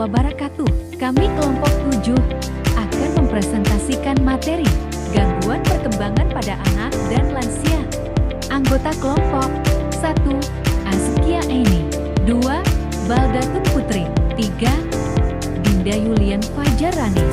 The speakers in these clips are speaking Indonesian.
wabarakatuh. Kami kelompok 7 akan mempresentasikan materi gangguan perkembangan pada anak dan lansia. Anggota kelompok 1. Azkia Aini 2. Baldatun Putri 3. Dinda Yulian Fajarani.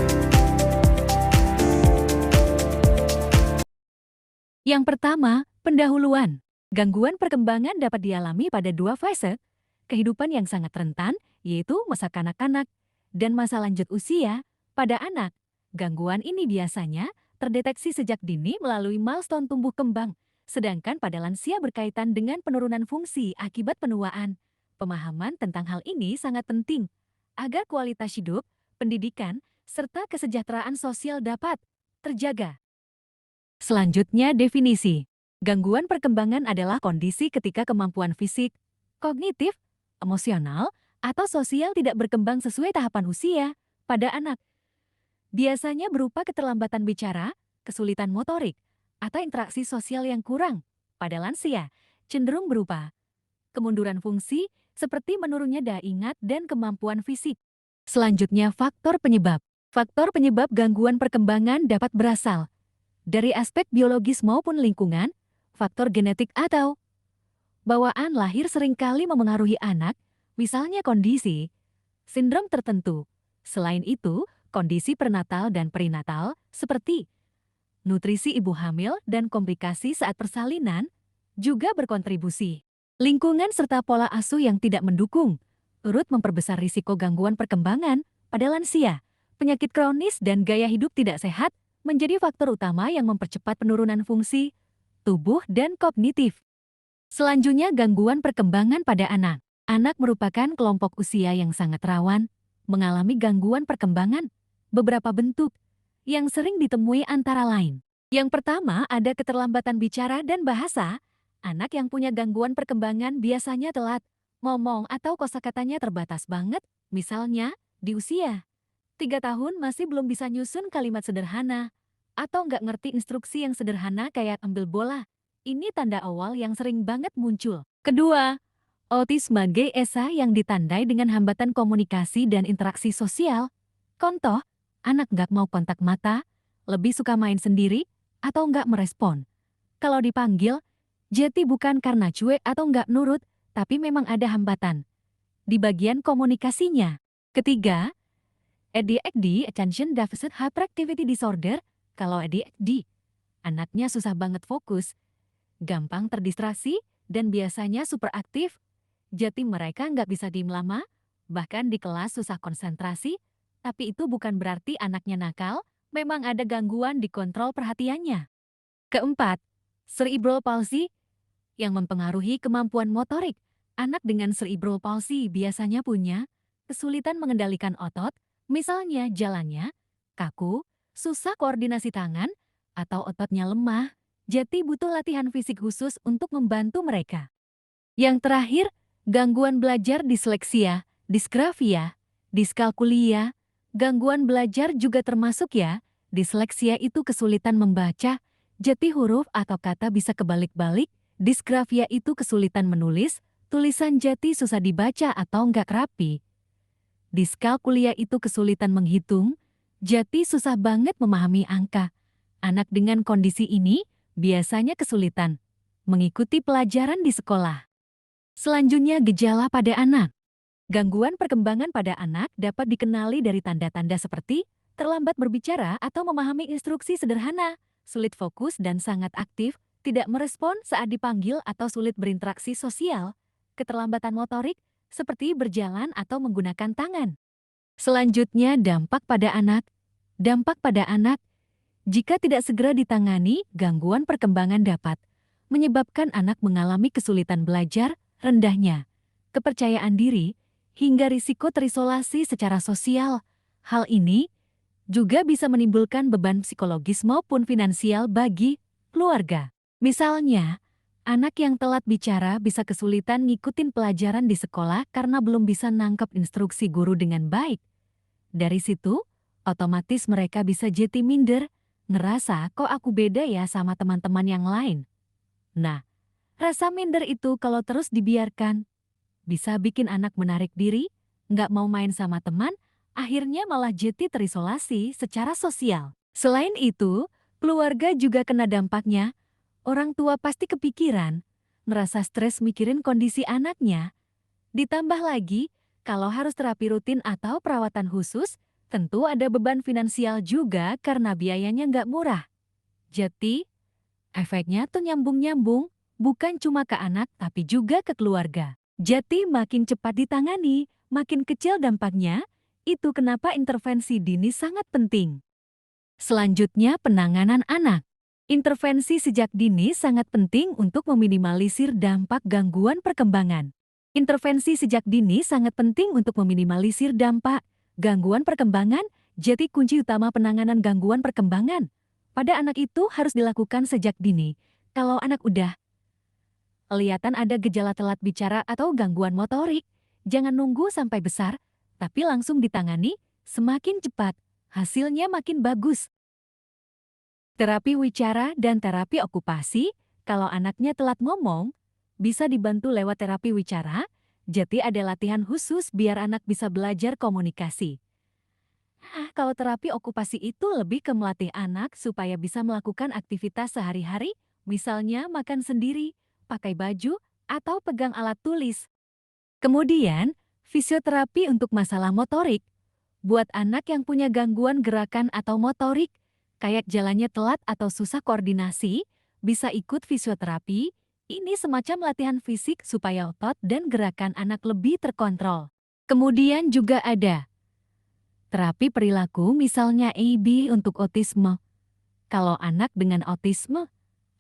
Yang pertama, pendahuluan. Gangguan perkembangan dapat dialami pada dua fase kehidupan yang sangat rentan, yaitu masa kanak-kanak dan masa lanjut usia. Pada anak, gangguan ini biasanya terdeteksi sejak dini melalui milestone tumbuh kembang, sedangkan pada lansia berkaitan dengan penurunan fungsi akibat penuaan. Pemahaman tentang hal ini sangat penting agar kualitas hidup, pendidikan, serta kesejahteraan sosial dapat terjaga. Selanjutnya, definisi. Gangguan perkembangan adalah kondisi ketika kemampuan fisik, kognitif, emosional, atau sosial tidak berkembang sesuai tahapan usia pada anak. Biasanya berupa keterlambatan bicara, kesulitan motorik, atau interaksi sosial yang kurang. Pada lansia, cenderung berupa kemunduran fungsi seperti menurunnya daya ingat dan kemampuan fisik. Selanjutnya, faktor penyebab. Faktor penyebab gangguan perkembangan dapat berasal dari aspek biologis maupun lingkungan, faktor genetik atau bawaan lahir seringkali memengaruhi anak, misalnya kondisi, sindrom tertentu. Selain itu, kondisi prenatal dan perinatal seperti nutrisi ibu hamil dan komplikasi saat persalinan juga berkontribusi. Lingkungan serta pola asuh yang tidak mendukung turut memperbesar risiko gangguan perkembangan pada lansia. Penyakit kronis dan gaya hidup tidak sehat menjadi faktor utama yang mempercepat penurunan fungsi tubuh dan kognitif. Selanjutnya, gangguan perkembangan pada anak. Anak merupakan kelompok usia yang sangat rawan mengalami gangguan perkembangan. Beberapa bentuk yang sering ditemui antara lain. Yang pertama, ada keterlambatan bicara dan bahasa. Anak yang punya gangguan perkembangan biasanya telat ngomong atau kosakatanya terbatas banget. Misalnya, di usia 3 tahun masih belum bisa nyusun kalimat sederhana, atau nggak ngerti instruksi yang sederhana kayak ambil bola. Ini tanda awal yang sering banget muncul. Kedua, autisme GSA yang ditandai dengan hambatan komunikasi dan interaksi sosial. Contoh, anak nggak mau kontak mata, lebih suka main sendiri, atau nggak merespon. Kalau dipanggil, jadi bukan karena cuek atau nggak nurut, tapi memang ada hambatan di bagian komunikasinya. Ketiga, ADHD, Attention Deficit Hyperactivity Disorder. Kalau ADHD, anaknya susah banget fokus, gampang terdistraksi, dan biasanya super aktif. Jadi mereka nggak bisa diem lama, bahkan di kelas susah konsentrasi, tapi itu bukan berarti anaknya nakal, memang ada gangguan di kontrol perhatiannya. Keempat, cerebral palsy yang mempengaruhi kemampuan motorik. Anak dengan cerebral palsy biasanya punya kesulitan mengendalikan otot, misalnya jalannya kaku, susah koordinasi tangan, atau ototnya lemah, jadi butuh latihan fisik khusus untuk membantu mereka. Yang terakhir, gangguan belajar disleksia, disgrafia, diskalkulia. Gangguan belajar juga termasuk ya. Disleksia itu kesulitan membaca, jadi huruf atau kata bisa kebalik-balik. Disgrafia itu kesulitan menulis, tulisan jadi susah dibaca atau nggak rapi. Diskalkulia itu kesulitan menghitung, jadi susah banget memahami angka. Anak dengan kondisi ini biasanya kesulitan mengikuti pelajaran di sekolah. Selanjutnya, gejala pada anak. Gangguan perkembangan pada anak dapat dikenali dari tanda-tanda seperti terlambat berbicara atau memahami instruksi sederhana, sulit fokus dan sangat aktif, tidak merespon saat dipanggil atau sulit berinteraksi sosial, keterlambatan motorik seperti berjalan atau menggunakan tangan. Selanjutnya, dampak pada anak. Dampak pada anak, jika tidak segera ditangani, gangguan perkembangan dapat menyebabkan anak mengalami kesulitan belajar, rendahnya kepercayaan diri, hingga risiko terisolasi secara sosial. Hal ini juga bisa menimbulkan beban psikologis maupun finansial bagi keluarga. Misalnya, anak yang telat bicara bisa kesulitan ngikutin pelajaran di sekolah karena belum bisa nangkep instruksi guru dengan baik. Dari situ, otomatis mereka bisa jadi minder, ngerasa kok aku beda ya sama teman-teman yang lain. Nah, rasa minder itu kalau terus dibiarkan, bisa bikin anak menarik diri, nggak mau main sama teman, akhirnya malah jadi terisolasi secara sosial. Selain itu, keluarga juga kena dampaknya. Orang tua pasti kepikiran, merasa stres mikirin kondisi anaknya. Ditambah lagi, kalau harus terapi rutin atau perawatan khusus, tentu ada beban finansial juga karena biayanya nggak murah. Jadi, efeknya tuh nyambung-nyambung, bukan cuma ke anak tapi juga ke keluarga. Jadi makin cepat ditangani, makin kecil dampaknya, itu kenapa intervensi dini sangat penting. Selanjutnya penanganan anak. Intervensi sejak dini sangat penting untuk meminimalisir dampak gangguan perkembangan. Intervensi sejak dini sangat penting untuk meminimalisir dampak gangguan perkembangan, jadi kunci utama penanganan gangguan perkembangan pada anak itu harus dilakukan sejak dini. Kalau anak udah kelihatan ada gejala telat bicara atau gangguan motorik, jangan nunggu sampai besar, tapi langsung ditangani, semakin cepat, hasilnya makin bagus. Terapi wicara dan terapi okupasi, kalau anaknya telat ngomong, bisa dibantu lewat terapi wicara, jadi ada latihan khusus biar anak bisa belajar komunikasi. Kalau terapi okupasi itu lebih ke melatih anak supaya bisa melakukan aktivitas sehari-hari, misalnya makan sendiri, pakai baju, atau pegang alat tulis. Kemudian, fisioterapi untuk masalah motorik. Buat anak yang punya gangguan gerakan atau motorik, kayak jalannya telat atau susah koordinasi, bisa ikut fisioterapi. Ini semacam latihan fisik supaya otot dan gerakan anak lebih terkontrol. Kemudian juga ada terapi perilaku, misalnya AB untuk otisme. Kalau anak dengan otisme,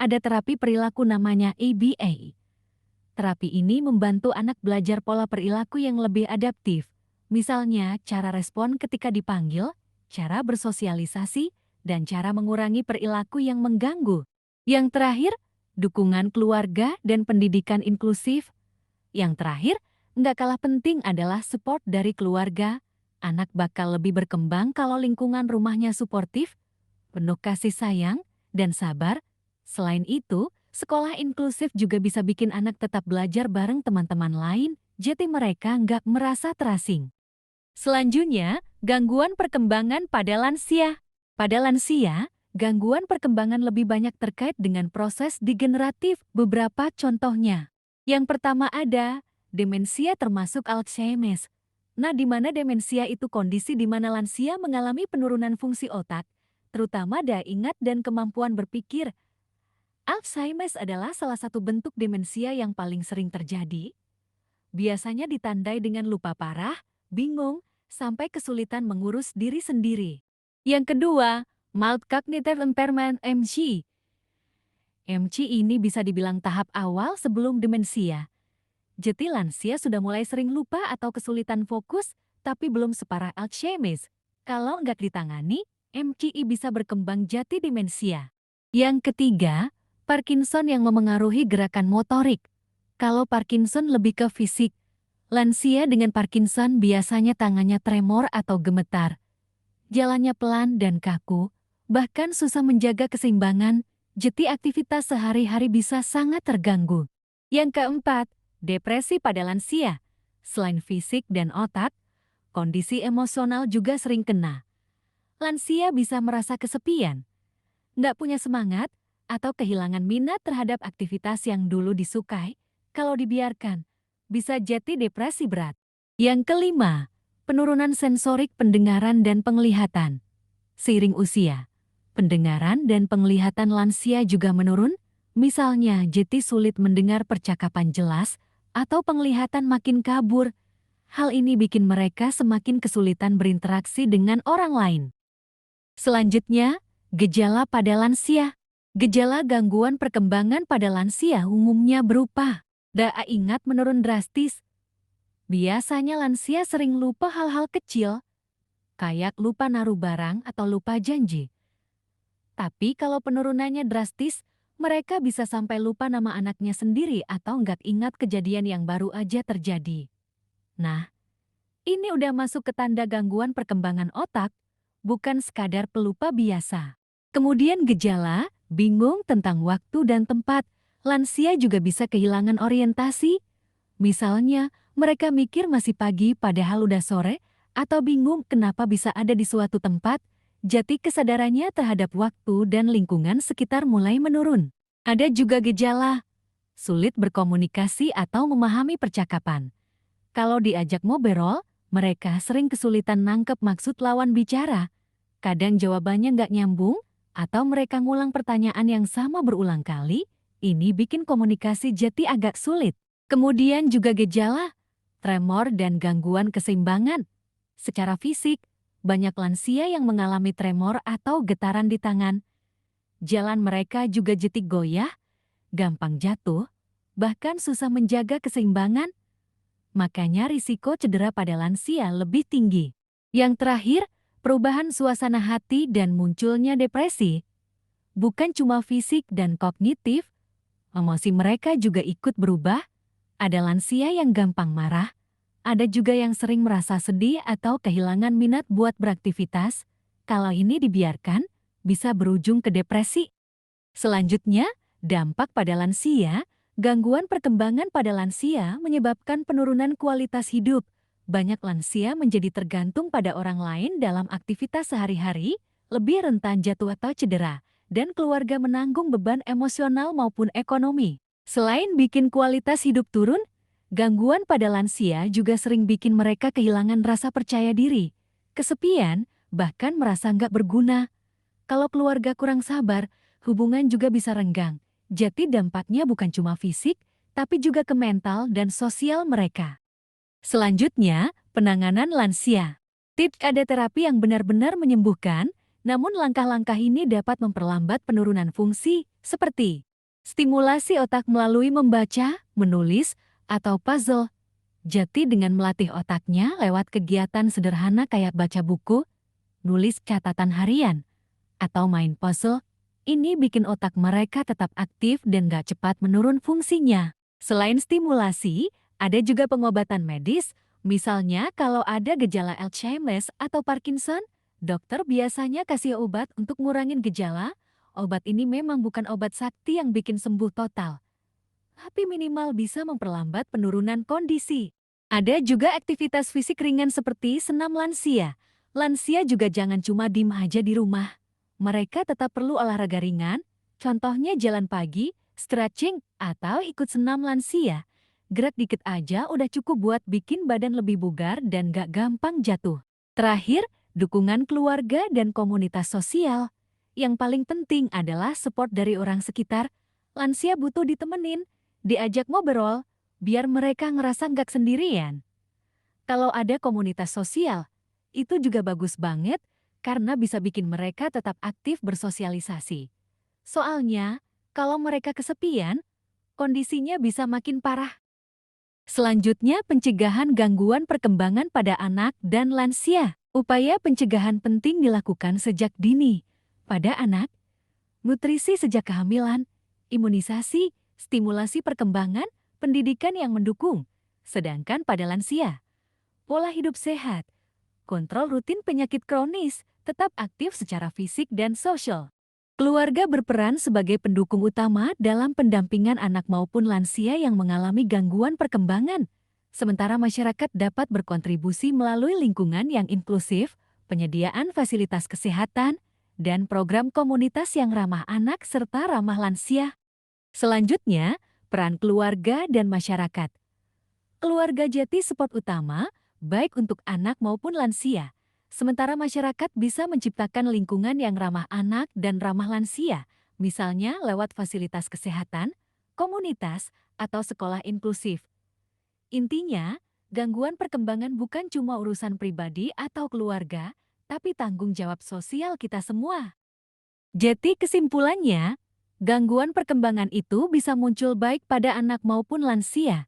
ada terapi perilaku namanya ABA. Terapi ini membantu anak belajar pola perilaku yang lebih adaptif. Misalnya, cara respon ketika dipanggil, cara bersosialisasi, dan cara mengurangi perilaku yang mengganggu. Yang terakhir, dukungan keluarga dan pendidikan inklusif. Yang terakhir, nggak kalah penting adalah support dari keluarga. Anak bakal lebih berkembang kalau lingkungan rumahnya suportif, penuh kasih sayang, dan sabar. Selain itu, sekolah inklusif juga bisa bikin anak tetap belajar bareng teman-teman lain, jadi mereka nggak merasa terasing. Selanjutnya, gangguan perkembangan pada lansia. Pada lansia, gangguan perkembangan lebih banyak terkait dengan proses degeneratif, beberapa contohnya. Yang pertama ada demensia termasuk Alzheimer. Nah, di mana demensia itu kondisi di mana lansia mengalami penurunan fungsi otak, terutama daya ingat dan kemampuan berpikir. Alzheimer adalah salah satu bentuk demensia yang paling sering terjadi. Biasanya ditandai dengan lupa parah, bingung, sampai kesulitan mengurus diri sendiri. Yang kedua, mild cognitive impairment (MC). MC ini bisa dibilang tahap awal sebelum demensia. Jadi lansia sudah mulai sering lupa atau kesulitan fokus, tapi belum separah Alzheimer. Kalau nggak ditangani, MCI bisa berkembang jadi demensia. Yang ketiga, Parkinson yang memengaruhi gerakan motorik. Kalau Parkinson lebih ke fisik, lansia dengan Parkinson biasanya tangannya tremor atau gemetar. Jalannya pelan dan kaku, bahkan susah menjaga keseimbangan, jadi aktivitas sehari-hari bisa sangat terganggu. Yang keempat, depresi pada lansia. Selain fisik dan otak, kondisi emosional juga sering kena. Lansia bisa merasa kesepian, nggak punya semangat, atau kehilangan minat terhadap aktivitas yang dulu disukai. Kalau dibiarkan, bisa jadi depresi berat. Yang kelima, penurunan sensorik pendengaran dan penglihatan. Seiring usia, pendengaran dan penglihatan lansia juga menurun, misalnya jadi sulit mendengar percakapan jelas atau penglihatan makin kabur. Hal ini bikin mereka semakin kesulitan berinteraksi dengan orang lain. Selanjutnya, gejala pada lansia. Gejala gangguan perkembangan pada lansia umumnya berupa daya ingat menurun drastis. Biasanya lansia sering lupa hal-hal kecil, kayak lupa naruh barang atau lupa janji. Tapi kalau penurunannya drastis, mereka bisa sampai lupa nama anaknya sendiri atau nggak ingat kejadian yang baru aja terjadi. Nah, ini udah masuk ke tanda gangguan perkembangan otak, bukan sekadar pelupa biasa. Kemudian gejala, bingung tentang waktu dan tempat. Lansia juga bisa kehilangan orientasi. Misalnya, Mereka mikir masih pagi padahal udah sore, atau bingung kenapa bisa ada di suatu tempat, jati kesadarannya terhadap waktu dan lingkungan sekitar mulai menurun. Ada juga gejala, sulit berkomunikasi atau memahami percakapan. Kalau diajak ngobrol, mereka sering kesulitan nangkep maksud lawan bicara. Kadang jawabannya nggak nyambung, atau mereka ngulang pertanyaan yang sama berulang kali, ini bikin komunikasi jati agak sulit. Kemudian juga gejala, tremor dan gangguan keseimbangan. Secara fisik, banyak lansia yang mengalami tremor atau getaran di tangan. Jalan mereka juga jetik goyah, gampang jatuh, bahkan susah menjaga keseimbangan. Makanya risiko cedera pada lansia lebih tinggi. Yang terakhir, perubahan suasana hati dan munculnya depresi. Bukan cuma fisik dan kognitif, emosi mereka juga ikut berubah. Ada lansia yang gampang marah, ada juga yang sering merasa sedih atau kehilangan minat buat beraktivitas. Kalau ini dibiarkan, bisa berujung ke depresi. Selanjutnya, dampak pada lansia. Gangguan perkembangan pada lansia menyebabkan penurunan kualitas hidup. Banyak lansia menjadi tergantung pada orang lain dalam aktivitas sehari-hari, lebih rentan jatuh atau cedera, dan keluarga menanggung beban emosional maupun ekonomi. Selain bikin kualitas hidup turun, gangguan pada lansia juga sering bikin mereka kehilangan rasa percaya diri, kesepian, bahkan merasa nggak berguna. Kalau keluarga kurang sabar, hubungan juga bisa renggang. Jadi dampaknya bukan cuma fisik, tapi juga ke mental dan sosial mereka. Selanjutnya, penanganan lansia. Tips ada terapi yang benar-benar menyembuhkan, namun langkah-langkah ini dapat memperlambat penurunan fungsi, seperti stimulasi otak melalui membaca, menulis, atau puzzle. Jati dengan melatih otaknya lewat kegiatan sederhana kayak baca buku, nulis catatan harian, atau main puzzle. Ini bikin otak mereka tetap aktif dan gak cepat menurun fungsinya. Selain stimulasi, ada juga pengobatan medis. Misalnya kalau ada gejala Alzheimer atau Parkinson, dokter biasanya kasih obat untuk ngurangin gejala. Obat ini memang bukan obat sakti yang bikin sembuh total, tapi minimal bisa memperlambat penurunan kondisi. Ada juga aktivitas fisik ringan seperti senam lansia. Lansia juga jangan cuma diem aja di rumah. Mereka tetap perlu olahraga ringan, contohnya jalan pagi, stretching, atau ikut senam lansia. Gerak dikit aja udah cukup buat bikin badan lebih bugar dan gak gampang jatuh. Terakhir, dukungan keluarga dan komunitas sosial. Yang paling penting adalah support dari orang sekitar. Lansia butuh ditemenin, diajak ngobrol, biar mereka ngerasa nggak sendirian. Kalau ada komunitas sosial, itu juga bagus banget karena bisa bikin mereka tetap aktif bersosialisasi. Soalnya, kalau mereka kesepian, kondisinya bisa makin parah. Selanjutnya, pencegahan gangguan perkembangan pada anak dan lansia. Upaya pencegahan penting dilakukan sejak dini. Pada anak, nutrisi sejak kehamilan, imunisasi, stimulasi perkembangan, pendidikan yang mendukung. Sedangkan pada lansia, pola hidup sehat, kontrol rutin penyakit kronis, tetap aktif secara fisik dan sosial. Keluarga berperan sebagai pendukung utama dalam pendampingan anak maupun lansia yang mengalami gangguan perkembangan. Sementara masyarakat dapat berkontribusi melalui lingkungan yang inklusif, penyediaan fasilitas kesehatan, dan program komunitas yang ramah anak serta ramah lansia. Selanjutnya, peran keluarga dan masyarakat. Keluarga jadi support utama, baik untuk anak maupun lansia. Sementara masyarakat bisa menciptakan lingkungan yang ramah anak dan ramah lansia, misalnya lewat fasilitas kesehatan, komunitas, atau sekolah inklusif. Intinya, gangguan perkembangan bukan cuma urusan pribadi atau keluarga, tapi tanggung jawab sosial kita semua. Jadi kesimpulannya, gangguan perkembangan itu bisa muncul baik pada anak maupun lansia.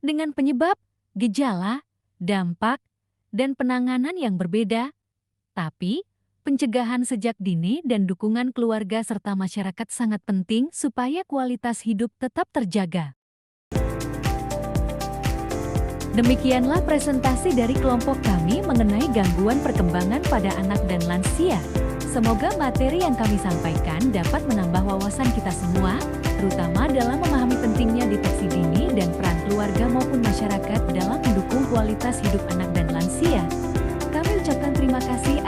Dengan penyebab, gejala, dampak, dan penanganan yang berbeda. Tapi, pencegahan sejak dini dan dukungan keluarga serta masyarakat sangat penting supaya kualitas hidup tetap terjaga. Demikianlah presentasi dari kelompok kami mengenai gangguan perkembangan pada anak dan lansia. Semoga materi yang kami sampaikan dapat menambah wawasan kita semua, terutama dalam memahami pentingnya deteksi dini dan peran keluarga keluarga maupun masyarakat dalam mendukung kualitas hidup anak dan lansia. Kami ucapkan terima kasih